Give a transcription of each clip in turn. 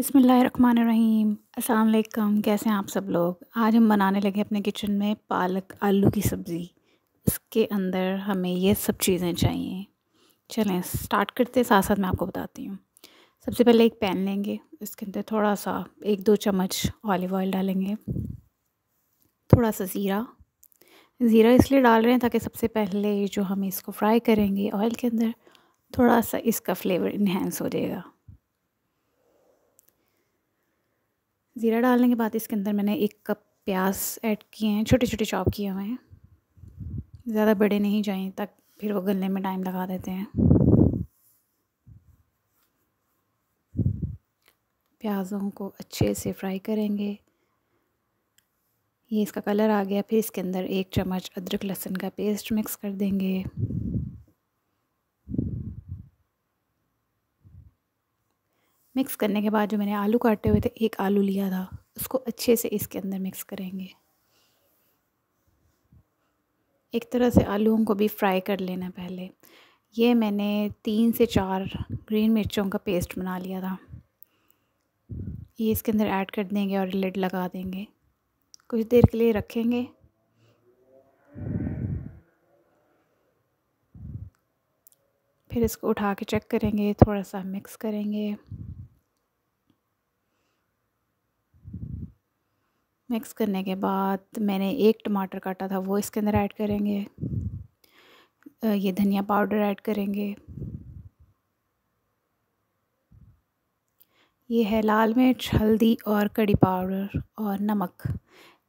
बिस्मिल्लाहिर्रहमानिर्रहीम। अस्सलाम वालेकुम। कैसे हैं आप सब लोग। आज हम बनाने लगे अपने किचन में पालक आलू की सब्ज़ी। उसके अंदर हमें ये सब चीज़ें चाहिए। चलें स्टार्ट करते हैं, साथ साथ मैं आपको बताती हूँ। सबसे पहले एक पैन लेंगे, इसके अंदर थोड़ा सा 1-2 चम्मच ऑलिव ऑयल डालेंगे। थोड़ा सा ज़ीरा इसलिए डाल रहे हैं ताकि सबसे पहले जो हम इसको फ्राई करेंगे ऑयल के अंदर, थोड़ा सा इसका फ्लेवर इन्हेंस हो जाएगा। ज़ीरा डालने के बाद इसके अंदर मैंने 1 कप प्याज ऐड किए हैं, छोटे छोटे चॉप किए हुए हैं। ज़्यादा बड़े नहीं चाहिए, तक फिर वो गलने में टाइम लगा देते हैं। प्याज़ों को अच्छे से फ्राई करेंगे। ये इसका कलर आ गया, फिर इसके अंदर 1 चम्मच अदरक लहसुन का पेस्ट मिक्स कर देंगे। मिक्स करने के बाद जो मैंने आलू काटे हुए थे, 1 आलू लिया था, उसको अच्छे से इसके अंदर मिक्स करेंगे। एक तरह से आलूओं को भी फ्राई कर लेना पहले। ये मैंने 3 से 4 ग्रीन मिर्चों का पेस्ट बना लिया था, ये इसके अंदर ऐड कर देंगे और लिड लगा देंगे। कुछ देर के लिए रखेंगे। फिर इसको उठा के चेक करेंगे, थोड़ा सा मिक्स करेंगे। मिक्स करने के बाद मैंने 1 टमाटर काटा था, वो इसके अंदर ऐड करेंगे। ये धनिया पाउडर ऐड करेंगे। ये है लाल मिर्च, हल्दी और कड़ी पाउडर और नमक।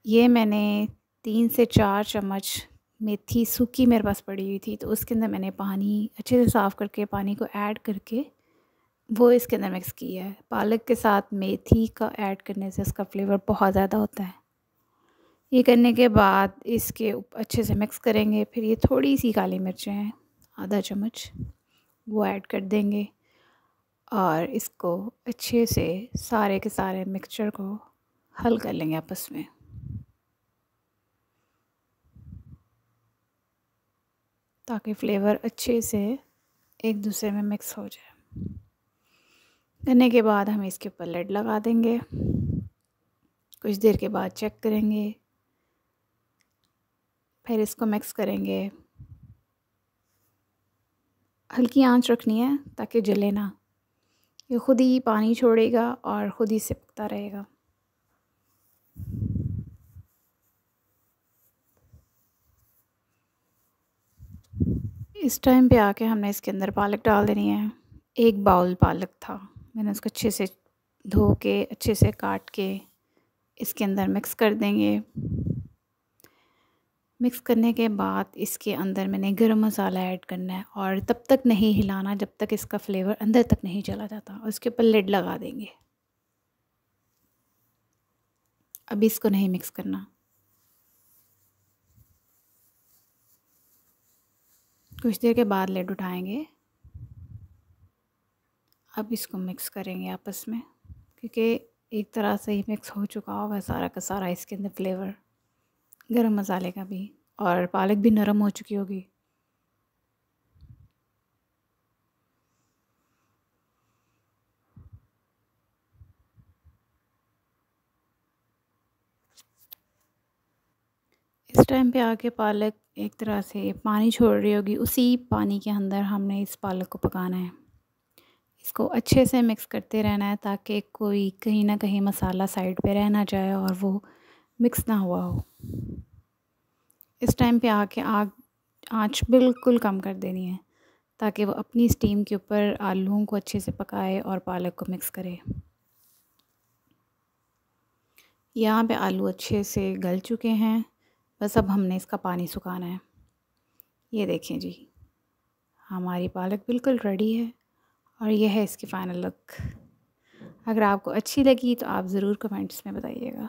ये मैंने 3 से 4 चम्मच मेथी सूखी मेरे पास पड़ी हुई थी, तो उसके अंदर मैंने पानी अच्छे से साफ़ करके पानी को ऐड करके वो इसके अंदर मिक्स किया है। पालक के साथ मेथी का ऐड करने से इसका फ्लेवर बहुत ज़्यादा होता है। ये करने के बाद इसके अच्छे से मिक्स करेंगे। फिर ये थोड़ी सी काली मिर्चें हैं, आधा चम्मच, वो ऐड कर देंगे और इसको अच्छे से सारे के सारे मिक्सचर को हल कर लेंगे आपस में। ताकि फ्लेवर अच्छे से एक दूसरे में मिक्स हो जाए। करने के बाद हम इसके ऊपर लिड लगा देंगे। कुछ देर के बाद चेक करेंगे, फिर इसको मिक्स करेंगे। हल्की आंच रखनी है ताकि जले ना। ये ख़ुद ही पानी छोड़ेगा और ख़ुद ही सिपकता रहेगा। इस टाइम पे आके हमने इसके अंदर पालक डाल देनी है। 1 बाउल पालक था, मैंने उसको अच्छे से धो के अच्छे से काट के इसके अंदर मिक्स कर देंगे। मिक्स करने के बाद इसके अंदर मैंने गरम मसाला ऐड करना है और तब तक नहीं हिलाना जब तक इसका फ्लेवर अंदर तक नहीं चला जाता, और उसके ऊपर लिड लगा देंगे। अभी इसको नहीं मिक्स करना। कुछ देर के बाद लिड उठाएंगे। अब इसको मिक्स करेंगे आपस में, क्योंकि एक तरह से ही मिक्स हो चुका होगा सारा का सारा इसके अंदर फ्लेवर गरम मसाले का भी, और पालक भी नरम हो चुकी होगी। इस टाइम पे आके पालक एक तरह से पानी छोड़ रही होगी, उसी पानी के अंदर हमने इस पालक को पकाना है। इसको अच्छे से मिक्स करते रहना है ताकि कोई कहीं ना कहीं मसाला साइड पे रह ना जाए और वो मिक्स ना हुआ हो। इस टाइम पे आके आँच बिल्कुल कम कर देनी है ताकि वो अपनी स्टीम के ऊपर आलूओं को अच्छे से पकाए और पालक को मिक्स करे। यहाँ पे आलू अच्छे से गल चुके हैं, बस अब हमने इसका पानी सुखाना है। ये देखें जी, हमारी पालक बिल्कुल रेडी है और यह है इसकी फ़ाइनल लुक। अगर आपको अच्छी लगी तो आप ज़रूर कमेंट्स में बताइएगा।